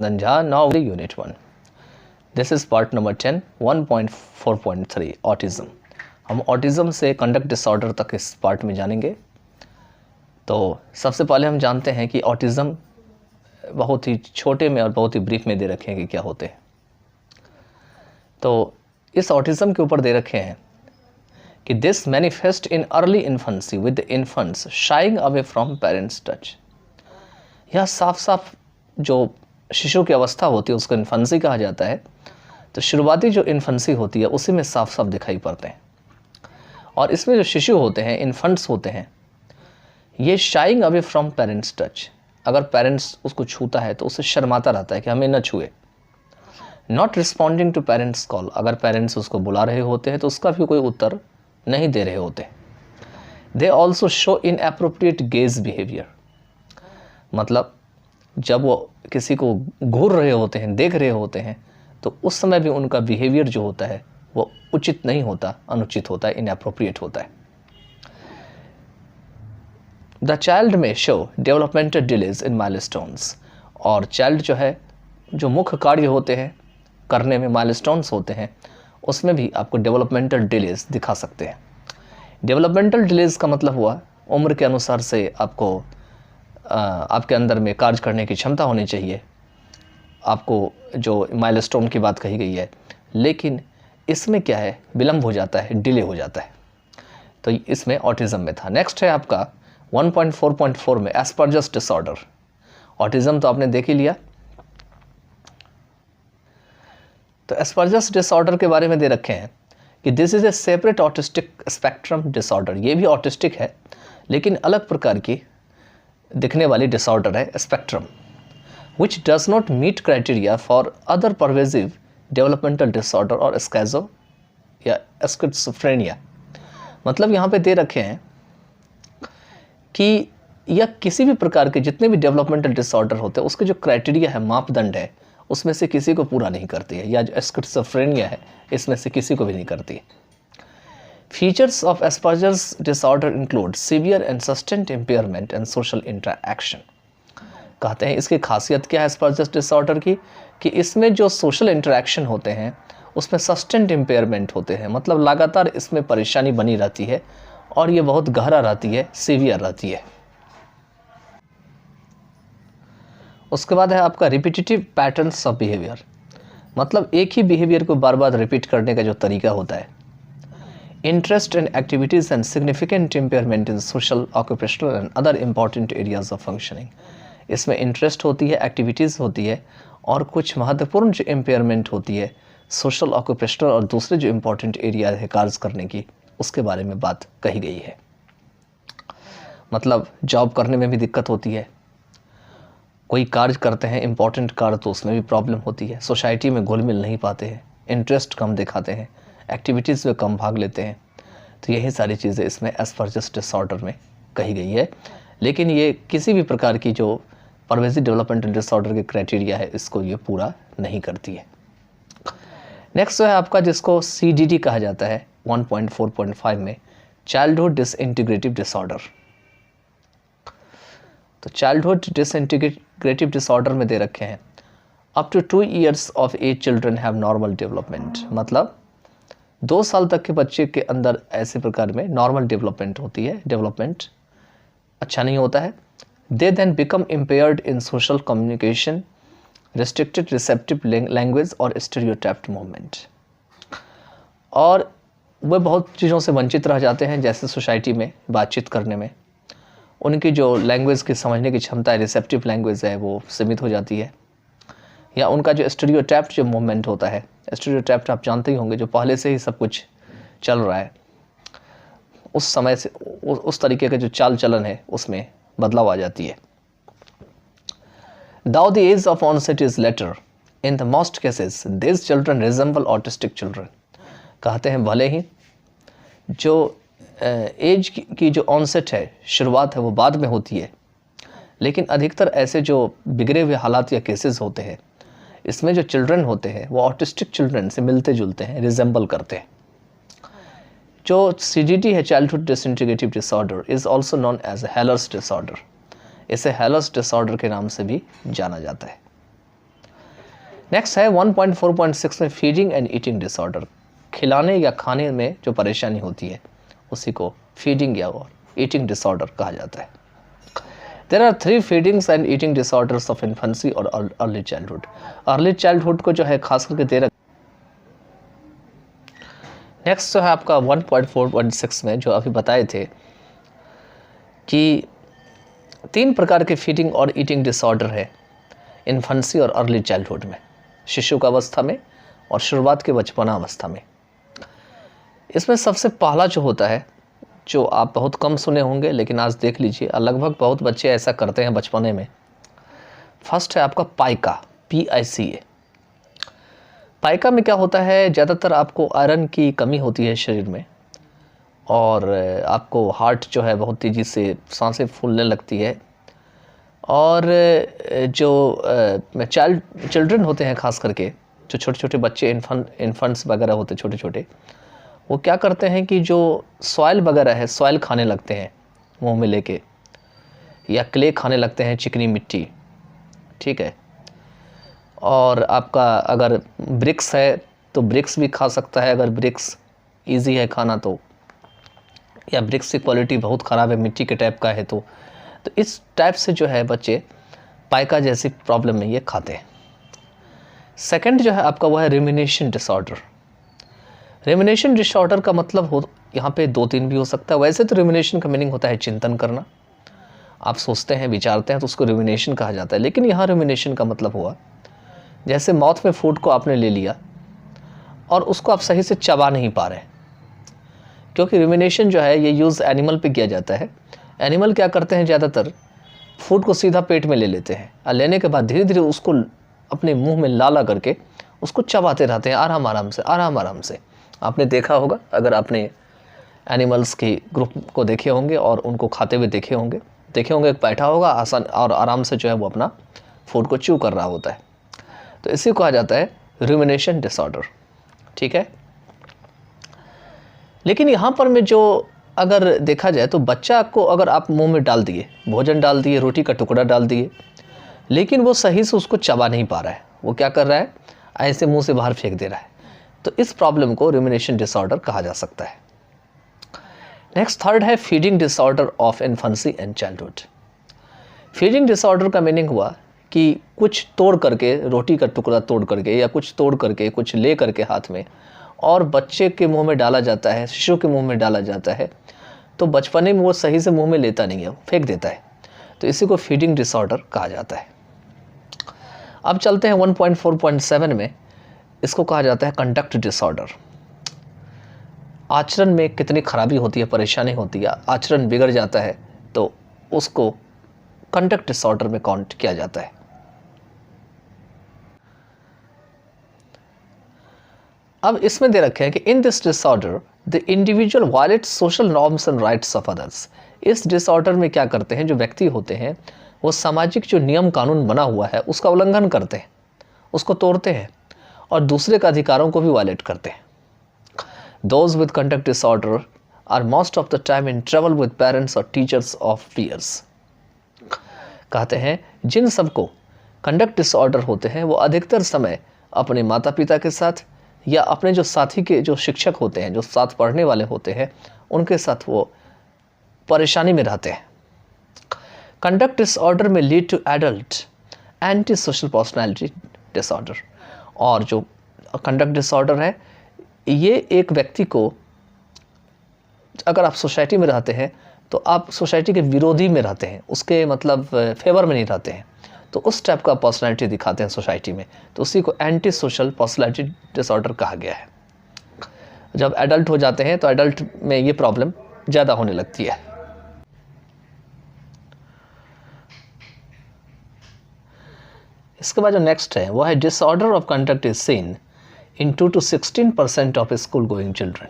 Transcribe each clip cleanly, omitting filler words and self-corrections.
Nanja, now Unit 1. This is part number 10, 1.4.3 autism. हम autism से conduct disorder तक इस पार्ट में जानेंगे। तो सबसे पहले हम जानते हैं कि ऑटिज़म बहुत ही छोटे में और बहुत ही ब्रीफ में दे रखे हैं कि क्या होते हैं। तो इस ऑटिज़म के ऊपर दे रखे हैं कि this manifest in early infancy with infants sharing away from parents touch. यह साफ साफ जो शिशु की अवस्था होती है उसको इन्फेंसी कहा जाता है। तो शुरुआती जो इन्फेंसी होती है उसी में साफ साफ दिखाई पड़ते हैं। और इसमें जो शिशु होते हैं, इन्फेंट्स होते हैं, ये sharing away from parents touch. अगर पेरेंट्स उसको छूता है तो उसे शर्माता रहता है कि हमें न छुए। Not responding to parents call, अगर पेरेंट्स उसको बुला रहे होते हैं तो उसका भी कोई उत्तर नहीं दे रहे होते। They also show in appropriate gauge behaviour, मतलब जब वो किसी को घूर रहे होते हैं, देख रहे होते हैं, तो उस समय भी उनका बिहेवियर जो होता है वो उचित नहीं होता, अनुचित होता है, इनएप्रोप्रिएट होता है। द चाइल्ड में show developmental delays in milestones, और चाइल्ड जो है, जो मुख्य कार्य होते हैं करने में, माइलस्टोन्स होते हैं, उसमें भी आपको डेवलपमेंटल डिलेज दिखा सकते हैं। डेवलपमेंटल डिलेज का मतलब हुआ उम्र के अनुसार से आपको आपके अंदर में कार्य करने की क्षमता होनी चाहिए। आपको जो माइलस्टोन की बात कही गई है, लेकिन इसमें क्या है, विलम्ब हो जाता है, डिले हो जाता है। तो इसमें ऑटिज़म में था। नेक्स्ट है आपका 1.4.4 में एस्पर्जर्स डिसऑर्डर। ऑटिज़म तो आपने देख ही लिया। तो एस्पर्जर्स डिसऑर्डर के बारे में दे रखे हैं कि this is a separate autistic spectrum disorder. ये भी ऑटिस्टिक है लेकिन अलग प्रकार की दिखने वाली डिसऑर्डर है, spectrum, which does not meet criteria for other pervasive developmental disorder और स्काइजो या स्किज़ोफ्रेनिया। मतलब यहाँ पे दे रखे हैं कि यह किसी भी प्रकार के जितने भी डेवलपमेंटल डिसऑर्डर होते हैं उसके जो क्राइटेरिया है, मापदंड है, उसमें से किसी को पूरा नहीं करती है, या जो स्किज़ोफ्रेनिया है इसमें से किसी को भी नहीं करती है। Features of Asperger's disorder include severe and sustained impairment and social interaction। कहते हैं इसकी खासियत क्या है एस्पर्जर्स डिसऑर्डर की, कि इसमें जो सोशल इंटरेक्शन होते हैं उसमें सस्टेंड इम्पेयरमेंट होते हैं, मतलब लगातार इसमें परेशानी बनी रहती है और ये बहुत गहरा रहती है, सीवियर रहती है। उसके बाद है आपका रिपीटेटिव पैटर्न्स ऑफ बिहेवियर, मतलब एक ही बिहेवियर को बार बार रिपीट करने का जो तरीका होता है। Interest in activities and significant impairment in social, occupational and other important areas of functioning। इसमें इंटरेस्ट होती है, एक्टिविटीज़ होती है, और कुछ महत्वपूर्ण जो इम्पेयरमेंट होती है सोशल, ऑक्यूपेशनल और दूसरे जो इम्पोर्टेंट एरिया है कार्य करने की, उसके बारे में बात कही गई है। मतलब जॉब करने में भी दिक्कत होती है, कोई कार्य करते हैं इम्पोर्टेंट कार्य तो उसमें भी प्रॉब्लम होती है, सोसाइटी में घुल मिल नहीं पाते हैं, इंटरेस्ट कम दिखाते हैं, एक्टिविटीज़ में कम भाग लेते हैं। तो यही सारी चीज़ें इसमें एस्पर्जर्स डिसऑर्डर में कही गई है। लेकिन ये किसी भी प्रकार की जो परवेसिव डेवलपमेंटल डिसऑर्डर के क्राइटेरिया है इसको ये पूरा नहीं करती है। नेक्स्ट है आपका जिसको CDD कहा जाता है 1.4.5 में, चाइल्डहुड डिसइंटीग्रेटिव डिसऑर्डर। तो चाइल्डहुड डिसइंटीग्रेटिव डिसऑर्डर में दे रखे हैं up to 2 years of age children have normal development, मतलब 2 साल तक के बच्चे के अंदर ऐसे प्रकार में नॉर्मल डेवलपमेंट होती है, डेवलपमेंट अच्छा नहीं होता है। They then become impaired in social communication, restricted receptive language और स्टीरियोटाइप्ड मूवमेंट, और वे बहुत चीज़ों से वंचित रह जाते हैं, जैसे सोसाइटी में बातचीत करने में उनकी जो लैंग्वेज की समझने की क्षमता है, रिसेप्टिव लैंग्वेज है, वो सीमित हो जाती है, या उनका जो स्टीरियोटाइप्ड जो मूवमेंट होता है, स्टीरियोटाइप्ड आप जानते ही होंगे, जो पहले से ही सब कुछ चल रहा है, उस समय से उस तरीके का जो चाल चलन है उसमें बदलाव आ जाती है। Though the age of onset is later, in the most cases these children resemble autistic children। कहते हैं भले ही जो एज की जो ऑनसेट है, शुरुआत है, वो बाद में होती है, लेकिन अधिकतर ऐसे जो बिगड़े हुए हालात या केसेस होते हैं इसमें जो चिल्ड्रन होते हैं वो ऑटिस्टिक चिल्ड्रन से मिलते जुलते हैं, रिजेंबल करते हैं। जो CDD है, childhood disintegrative disorder, is also known as Heller's disorder. इसे हेलर्स डिसऑर्डर के नाम से भी जाना जाता है। नेक्स्ट है 1.4.6 में फीडिंग एंड ईटिंग डिसऑर्डर, खिलाने या खाने में जो परेशानी होती है उसी को फीडिंग या ईटिंग डिसऑर्डर कहा जाता है। There are 3 feedings and eating disorders of infancy और अर्ली चाइल्डहुड। अर्ली चाइल्डहुड को जो है खास करके दे रखा। नेक्स्ट जो है आपका 1.4.6 में जो अभी बताए थे कि 3 प्रकार के फीडिंग और ईटिंग डिसऑर्डर है इन्फेंसी और अर्ली चाइल्डहुड में, शिशु का अवस्था में और शुरुआत के बचपना अवस्था में। इसमें सबसे पहला जो होता है, जो आप बहुत कम सुने होंगे लेकिन आज देख लीजिए, लगभग बहुत बच्चे ऐसा करते हैं बचपने में। फर्स्ट है आपका पाइका, PICA। पाइका में क्या होता है, ज़्यादातर आपको आयरन की कमी होती है शरीर में और आपको हार्ट जो है बहुत तेज़ी से सांसें फूलने लगती है। और जो चिल्ड्रन होते हैं, खास करके जो छोटे छोटे बच्चे इन्फेंट्स वगैरह होते हैं छोटे छोटे, वो क्या करते हैं कि जो सॉइल वगैरह है, सॉइल खाने लगते हैं मुंह में लेके, या क्ले खाने लगते हैं, चिकनी मिट्टी, ठीक है। और आपका अगर ब्रिक्स है तो ब्रिक्स भी खा सकता है, अगर ब्रिक्स इजी है खाना तो, या ब्रिक्स की क्वालिटी बहुत ख़राब है, मिट्टी के टाइप का है तो इस टाइप से जो है बच्चे पाइका जैसी प्रॉब्लम में ये खाते हैं। सेकंड जो है आपका वो है रिमिनेशन डिसऑर्डर। रिमिनेशन डिसऑर्डर का मतलब हो यहाँ पे 2-3 भी हो सकता है। वैसे तो रिमिनेशन का मीनिंग होता है चिंतन करना, आप सोचते हैं, विचारते हैं, तो उसको रिमिनेशन कहा जाता है। लेकिन यहाँ रिमिनेशन का मतलब हुआ जैसे माउथ में फूड को आपने ले लिया और उसको आप सही से चबा नहीं पा रहे, क्योंकि रिमिनेशन जो है ये यूज़ एनिमल पे किया जाता है। एनिमल क्या करते हैं, ज़्यादातर फूड को सीधा पेट में ले लेते हैं और लेने के बाद धीरे धीरे उसको अपने मुंह में ला करके उसको चबाते रहते हैं आराम आराम से। आपने देखा होगा, अगर आपने एनिमल्स के ग्रुप को देखे होंगे और उनको खाते हुए देखे होंगे, बैठा होगा आसान और आराम से जो है वो अपना फूड को च्यू कर रहा होता है। तो इसी को कहा जाता है रिमिनेशन डिसऑर्डर, ठीक है। लेकिन यहाँ पर में जो अगर देखा जाए तो बच्चा को अगर आप मुंह में डाल दिए, भोजन डाल दिए, रोटी का टुकड़ा डाल दिए, लेकिन वो सही से उसको चबा नहीं पा रहा है, वो क्या कर रहा है, ऐसे मुंह से बाहर फेंक दे रहा है, तो इस प्रॉब्लम को रिमिनेशन डिसऑर्डर कहा जा सकता है। नेक्स्ट थर्ड है feeding disorder of infancy and childhood. Feeding disorder का मीनिंग हुआ कि कुछ तोड़ करके, रोटी का टुकड़ा तोड़ करके या कुछ तोड़ करके, कुछ ले करके हाथ में, और बच्चे के मुंह में डाला जाता है, शिशु के मुंह में डाला जाता है, तो बचपने में वो सही से मुंह में लेता नहीं है, फेंक देता है, तो इसी को फीडिंग डिसऑर्डर कहा जाता है। अब चलते हैं 1.4.7 में, इसको कहा जाता है कंडक्ट डिसऑर्डर। आचरण में कितनी खराबी होती है, परेशानी होती है, आचरण बिगड़ जाता है, तो उसको कंडक्ट डिसऑर्डर में काउंट किया जाता है। अब इसमें दे रखे हैं कि in this disorder the individual violets social norms and rights of others. इस डिसऑर्डर में क्या करते हैं, जो व्यक्ति होते हैं वो सामाजिक जो नियम कानून बना हुआ है उसका उल्लंघन करते हैं, उसको तोड़ते हैं और दूसरे के अधिकारों को भी वायलेट करते हैं। Those with conduct disorder are most of the time in trouble with parents or teachers of peers। कहते हैं जिन सबको कंडक्ट डिसऑर्डर होते हैं वो अधिकतर समय अपने माता पिता के साथ या अपने जो साथी के जो शिक्षक होते हैं, जो साथ पढ़ने वाले होते हैं, उनके साथ वो परेशानी में रहते हैं। कंडक्ट डिसऑर्डर में lead to adult anti social personality disorder. और जो कंडक्ट डिसऑर्डर है ये एक व्यक्ति को, अगर आप सोसाइटी में रहते हैं तो आप सोसाइटी के विरोधी में रहते हैं, उसके मतलब फेवर में नहीं रहते हैं, तो उस टाइप का पर्सनैलिटी दिखाते हैं सोसाइटी में, तो उसी को एंटी सोशल पर्सनैलिटी डिसऑर्डर कहा गया है। जब एडल्ट हो जाते हैं तो एडल्ट में ये प्रॉब्लम ज़्यादा होने लगती है। इसके बाद जो नेक्स्ट है वो है disorder of conduct is seen in 2 to 16% of school going children.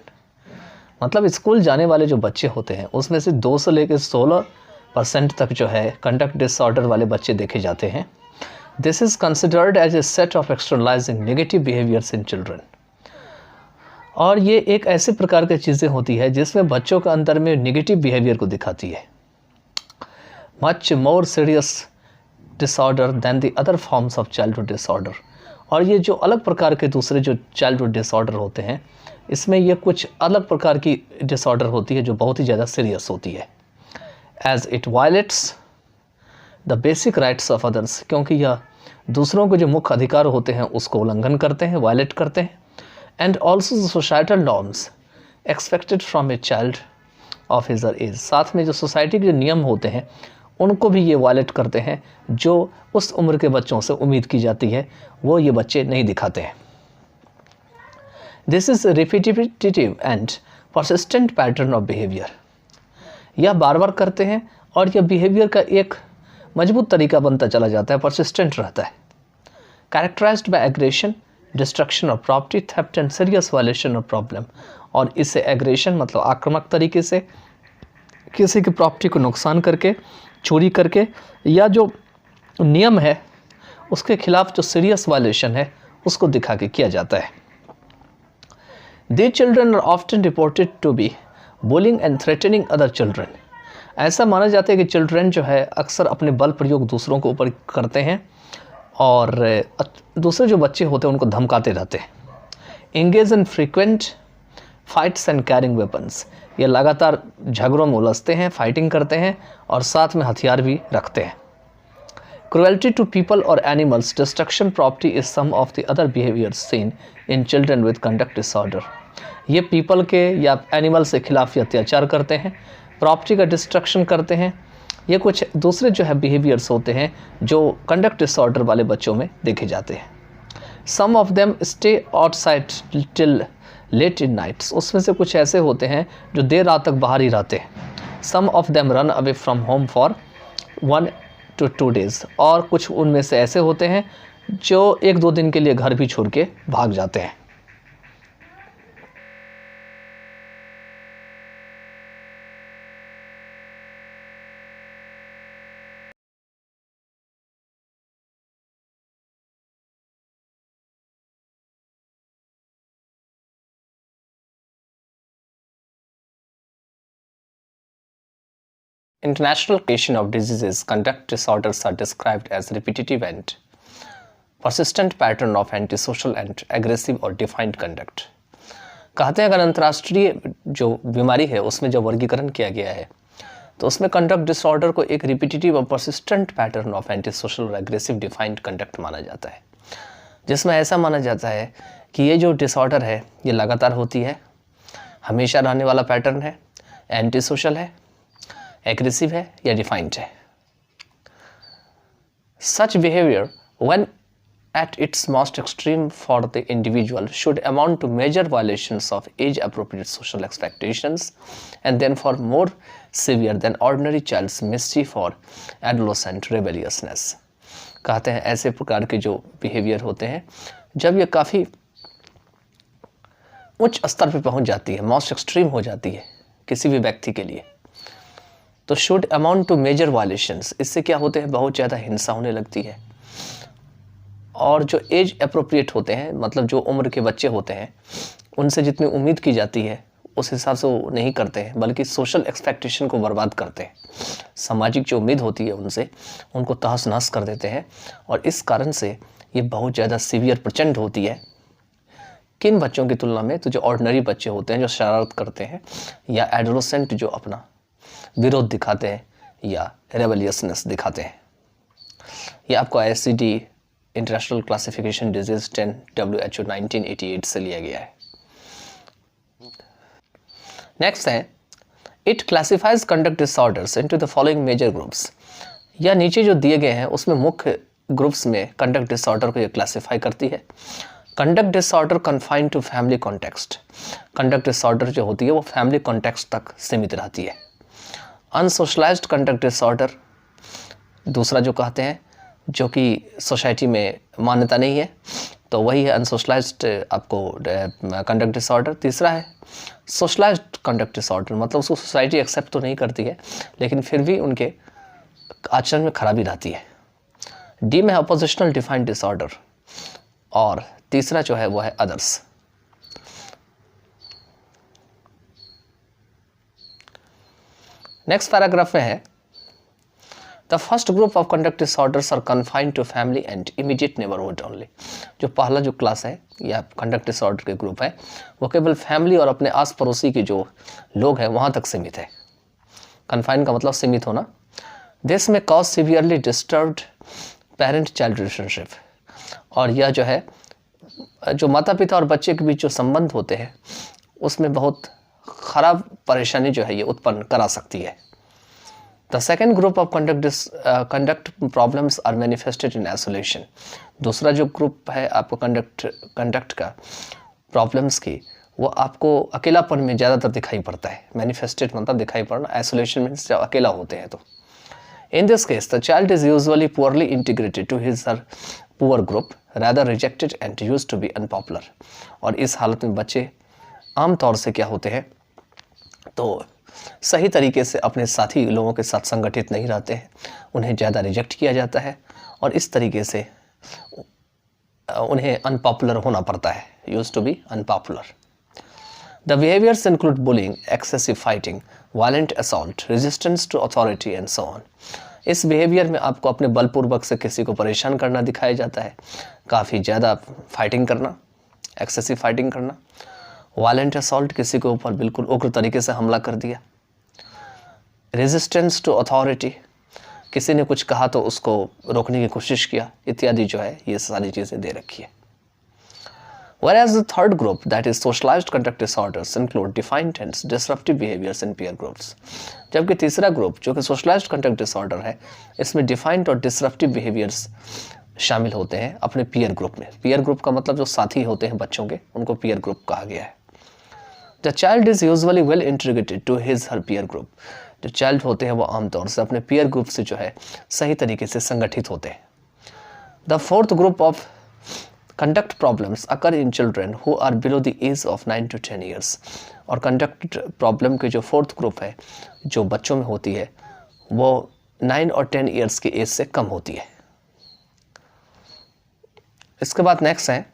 मतलब स्कूल जाने वाले जो बच्चे होते हैं उसमें से 2 से लेकर 16% तक जो है कंडक्ट डिसऑर्डर वाले बच्चे देखे जाते हैं। This is considered as a set of externalising negative behaviours in children. और ये एक ऐसे प्रकार की चीज़ें होती है जिसमें बच्चों के अंदर में नेगेटिव बिहेवियर को दिखाती है। Much more serious disorder than the other forms of childhood disorder. और ये जो अलग प्रकार के दूसरे जो चाइल्डहुड डिसऑर्डर होते हैं, इसमें ये कुछ अलग प्रकार की डिसऑर्डर होती है जो बहुत ही ज़्यादा सीरियस होती है। As it violates the basic rights of others, क्योंकि यह दूसरों के जो मुख्य अधिकार होते हैं उसको उल्लंघन करते हैं, वायलेट करते हैं। And also societal norms expected from a child of his और एज, साथ में जो सोसाइटी के जो नियम होते हैं उनको भी ये वायलेट करते हैं, जो उस उम्र के बच्चों से उम्मीद की जाती है वो ये बच्चे नहीं दिखाते हैं। This is repetitive and persistent pattern of behaviour, यह बार बार करते हैं और यह बिहेवियर का एक मजबूत तरीका बनता चला जाता है, परसिस्टेंट रहता है। Characterised by aggression, destruction of property, theft and serious violation of problem, और इससे एग्रेशन मतलब आक्रामक तरीके से किसी की प्रॉपर्टी को नुकसान करके, चोरी करके, या जो नियम है उसके खिलाफ जो सीरियस वायलेशन है उसको दिखा के किया जाता है। These children are often reported to be bullying and threatening other children. ऐसा माना जाता है कि चिल्ड्रन जो है अक्सर अपने बल प्रयोग दूसरों के ऊपर करते हैं और दूसरे जो बच्चे होते हैं उनको धमकाते रहते हैं। Engage in frequent fights and carrying weapons, ये लगातार झगड़ों में उलझते हैं, फाइटिंग करते हैं और साथ में हथियार भी रखते हैं। Cruelty to people or animals, destruction property is some of the other behaviors seen in children with conduct disorder. ये पीपल के या एनिमल से खिलाफ अत्याचार करते हैं, प्रॉपर्टी का डिस्ट्रक्शन करते हैं। ये कुछ दूसरे जो है बिहेवियर्स होते हैं जो कंडक्ट डिसऑर्डर वाले बच्चों में देखे जाते हैं। Some of them stay outside till late in nights, उसमें से कुछ ऐसे होते हैं जो देर रात तक बाहर ही रहते हैं। Some of them run away from home for 1 to 2 days, और कुछ उनमें से ऐसे होते हैं जो 1-2 दिन के लिए घर भी छोड़ के भाग जाते हैं। International classification of diseases, conduct disorders are described as repetitive and persistent pattern of antisocial and aggressive or defined conduct. कहते हैं अगर अंतर्राष्ट्रीय जो बीमारी है उसमें जब वर्गीकरण किया गया है तो उसमें कंडक्ट डिसऑर्डर को एक रिपीटिटिव और परसिस्टेंट पैटर्न ऑफ एंटीसोशल और एग्रेसिव डिफाइंड कंडक्ट माना जाता है, जिसमें ऐसा माना जाता है कि ये जो डिसऑर्डर है ये लगातार होती है, हमेशा रहने वाला पैटर्न है, एंटी सोशल है, एग्रेसिव है या डिफाइंड है। सच behaviour when at its most extreme for the individual should amount to major violations of age appropriate social expectations and then for more severe than ordinary child's mischief or adolescent rebelliousness. कहते हैं ऐसे प्रकार के जो behaviour होते हैं जब ये काफ़ी उच्च स्तर पे पहुंच जाती है, मोस्ट एक्सट्रीम हो जाती है किसी भी व्यक्ति के लिए, तो should amount to major violations, इससे क्या होते हैं बहुत ज़्यादा हिंसा होने लगती है। और जो एज अप्रोप्रिएट होते हैं मतलब जो उम्र के बच्चे होते हैं उनसे जितनी उम्मीद की जाती है उस हिसाब से वो नहीं करते हैं, बल्कि सोशल एक्सपेक्टेशन को बर्बाद करते हैं। सामाजिक जो उम्मीद होती है उनसे उनको तहस नहस कर देते हैं और इस कारण से ये बहुत ज़्यादा सीवियर प्रचंड होती है। किन बच्चों की तुलना में तो जो ऑर्डिनरी बच्चे होते हैं जो शरारत करते हैं या एडोलेसेंट जो अपना विरोध दिखाते हैं या रेबेलियसनेस दिखाते हैं। ये आपको ICD international classification disease 10 WHO 1988 से लिया गया है। नेक्स्ट है it classifies conduct disorders into the following major groups, या नीचे जो दिए गए हैं उसमें मुख्य ग्रुप्स में कंडक्ट डिसऑर्डर को ये क्लासिफाई करती है। Conduct disorder confined to family context, conduct disorder जो होती है वो फैमिली कॉन्टेक्स्ट तक सीमित रहती है। अनसोशलाइज्ड कंडक्ट डिसऑर्डर दूसरा जो कहते हैं जो कि सोसाइटी में मान्यता नहीं है, तो वही है अनसोशलाइज्ड आपको कंडक्ट डिसऑर्डर। तीसरा है सोशलाइज्ड कंडक्ट डिसऑर्डर, मतलब उसको सोसाइटी एक्सेप्ट तो नहीं करती है लेकिन फिर भी उनके आचरण में खराबी रहती है। डी में है अपोजिशनल डिफाइंड डिसऑर्डर और तीसरा जो है वो है अदर्स। नेक्स्ट पैराग्राफ में है the first group of conduct disorders are confined to family and immediate neighbourhood only. जो पहला जो क्लास है या कंडक्ट डिसऑर्डर के ग्रुप है वो केवल फैमिली और अपने आस पड़ोसी के जो लोग हैं वहाँ तक सीमित है। कन्फाइन का मतलब सीमित होना। दिस में cause severely disturbed parent child relationship, और यह जो है जो माता पिता और बच्चे के बीच जो संबंध होते हैं उसमें बहुत ख़राब परेशानी जो है ये उत्पन्न करा सकती है। The second group of conduct problems are manifested in isolation. दूसरा जो ग्रुप है आपको कंडक्ट का प्रॉब्लम्स की, वो आपको अकेलापन में ज़्यादातर दिखाई पड़ता है। मैनिफेस्टेड मतलब दिखाई पड़ना, आइसोलेशन मीन्स जब अकेला होते हैं तो। In this case the child is usually poorly integrated to his her poor group, rather rejected and used to be unpopular. और इस हालत में बच्चे आमतौर से क्या होते हैं तो सही तरीके से अपने साथी लोगों के साथ संगठित नहीं रहते हैं, उन्हें ज़्यादा रिजेक्ट किया जाता है और इस तरीके से उन्हें अनपॉपुलर होना पड़ता है, used to be unpopular. The behaviors include bullying, excessive fighting, violent assault, resistance to authority and so on. इस बिहेवियर में आपको अपने बलपूर्वक से किसी को परेशान करना दिखाया जाता है, काफ़ी ज़्यादा फाइटिंग करना, एक्सेसिव फाइटिंग करना, वायलेंट असॉल्ट किसी के ऊपर बिल्कुल उग्र तरीके से हमला कर दिया, रेजिस्टेंस टू अथॉरिटी किसी ने कुछ कहा तो उसको रोकने की कोशिश किया, इत्यादि जो है ये सारी चीज़ें दे रखी है। Whereas the third group, that is socialized conduct disorders, include defined and disruptive behaviors in peer groups. जबकि तीसरा ग्रुप जो कि socialized conduct disorder है, इसमें defined और disruptive behaviors शामिल होते हैं अपने peer group में। peer group का मतलब जो साथी होते हैं बच्चों के, उनको peer group कहा गया है। The child is usually well integrated to his her peer group. जो child होते हैं वो आमतौर से अपने peer group से जो है सही तरीके से संगठित होते हैं। The fourth group of conduct problems occur in children who are below the age of 9 to 10 years. और conduct problem के जो फोर्थ ग्रुप है जो बच्चों में होती है वो 9 और 10 years की एज से कम होती है। इसके बाद नेक्स्ट है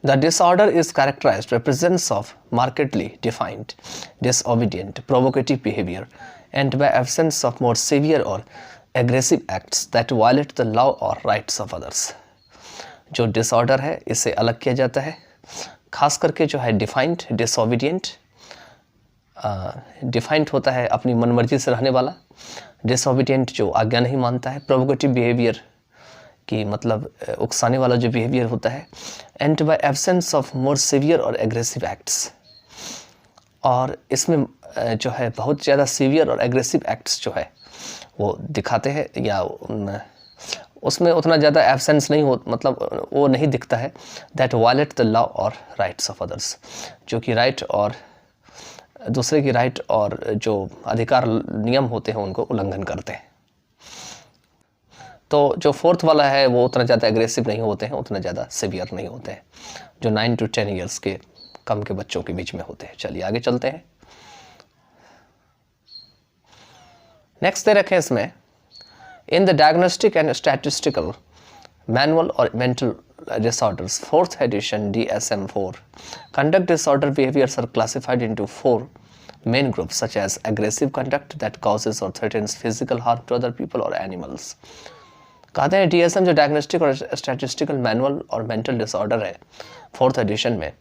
The disorder is characterized represents of markedly defined, disobedient, provocative behavior and by absence of more severe or aggressive acts that violate the law or rights of others. जो disorder है इससे अलग किया जाता है, खास करके जो है डिफाइंड, डिसोबीडियंट, डिफाइंड होता है अपनी मनमर्जी से रहने वाला, डिसोबीडियंट जो आज्ञा नहीं मानता है, प्रोवोकेटिव बिहेवियर की मतलब उकसाने वाला जो बिहेवियर होता है, and by absence of more severe और एग्रेसिव एक्ट्स। और इसमें जो है बहुत ज़्यादा सीवियर और एग्रेसिव एक्ट्स जो है वो दिखाते हैं या उसमें उतना ज़्यादा एब्सेंस नहीं हो, मतलब वो नहीं दिखता है, दैट वायलेट द लॉ और राइट्स ऑफ अदर्स, जो कि राइट और दूसरे की राइट और जो अधिकार नियम होते हैं उनको उल्लंघन करते हैं। तो जो फोर्थ वाला है वो उतना ज़्यादा एग्रेसिव नहीं होते हैं, उतना ज़्यादा सीवियर नहीं होते हैं, जो 9 to 10 years के कम के बच्चों के बीच में होते हैं। चलिए आगे चलते हैं। नेक्स्ट दे रखें इसमें in the diagnostic and statistical manual और mental disorders, 4th edition DSM-4, conduct disorder behaviors are classified into 4 main groups such as aggressive conduct that causes or threatens physical harm to other people or animals. कहते हैं DSM जो diagnostic और statistical manual और mental disorder है 4th addition में,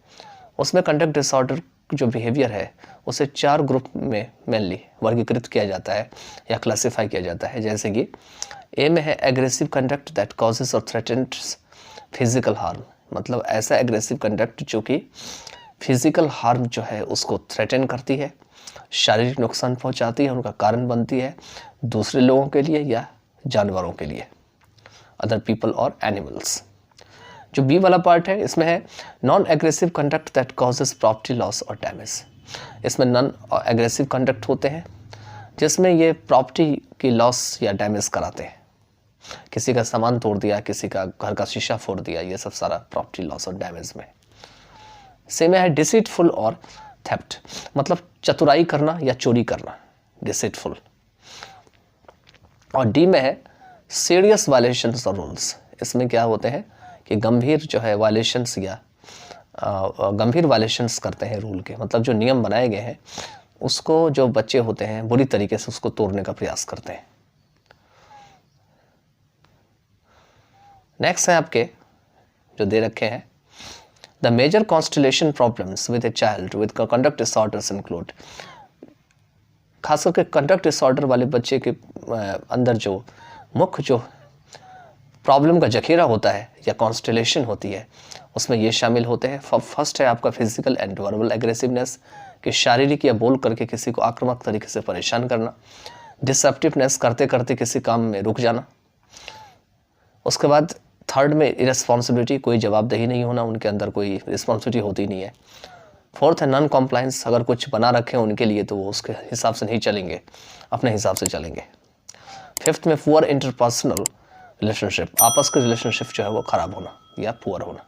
उसमें conduct disorder जो behaviour है उसे 4 ग्रुप में मेनली वर्गीकृत किया जाता है या क्लासिफाई किया जाता है। जैसे कि ए में है एग्रेसिव कंडक्ट दैट कॉजेस और थ्रेटन्स फिजिकल हार्म, मतलब ऐसा एग्रेसिव कंडक्ट जो कि फिजिकल हार्म जो है उसको थ्रेटन करती है, शारीरिक नुकसान पहुंचाती है, उनका कारण बनती है दूसरे लोगों के लिए या जानवरों के लिए, अदर पीपल और एनिमल्स। जो बी वाला पार्ट है इसमें है non aggressive conduct that causes property loss और डैमेज। इसमें नॉन एग्रेसिव कंडक्ट होते हैं जिसमें ये प्रॉपर्टी की लॉस या डैमेज कराते हैं, किसी का सामान तोड़ दिया, किसी का घर का शीशा फोड़ दिया, ये सब सारा प्रॉपर्टी लॉस और डैमेज में। सी में है डिसीटफुल और थेफ्ट, मतलब चतुराई करना या चोरी करना, डिसीटफुल। और डी में है सीरियस वायलेशंस और रूल्स। इसमें क्या होते हैं कि गंभीर जो है वायलेशंस या गंभीर वायलेशंस करते हैं रूल के, मतलब जो नियम बनाए गए हैं उसको जो बच्चे होते हैं बुरी तरीके से उसको तोड़ने का प्रयास करते हैं। नेक्स्ट है आपके जो दे रखे हैं, the major constellation problems with a child with conduct disorders include. खास करके कंडक्ट डिसऑर्डर वाले बच्चे के अंदर जो मुख्य जो प्रॉब्लम का जखीरा होता है या कॉन्स्टलेशन होती है उसमें ये शामिल होते हैं। फर्स्ट है आपका फिजिकल एंड वर्बल एग्रेसिवनेस, कि शारीरिक या बोल करके किसी को आक्रामक तरीके से परेशान करना। डिसएप्टिवनेस, करते करते किसी काम में रुक जाना। उसके बाद थर्ड में इरेस्पॉन्सिबिलिटी, कोई जवाबदेही नहीं होना, उनके अंदर कोई रिस्पॉन्सिबिलिटी होती नहीं है। फोर्थ है नॉन कॉम्प्लायंस, अगर कुछ बना रखे हैं उनके लिए तो वो उसके हिसाब से नहीं चलेंगे, अपने हिसाब से चलेंगे। फिफ्थ में पुअर इंटरपर्सनल रिलेशनशिप, आपस के रिलेशनशिप जो है वो खराब होना या पुअर होना।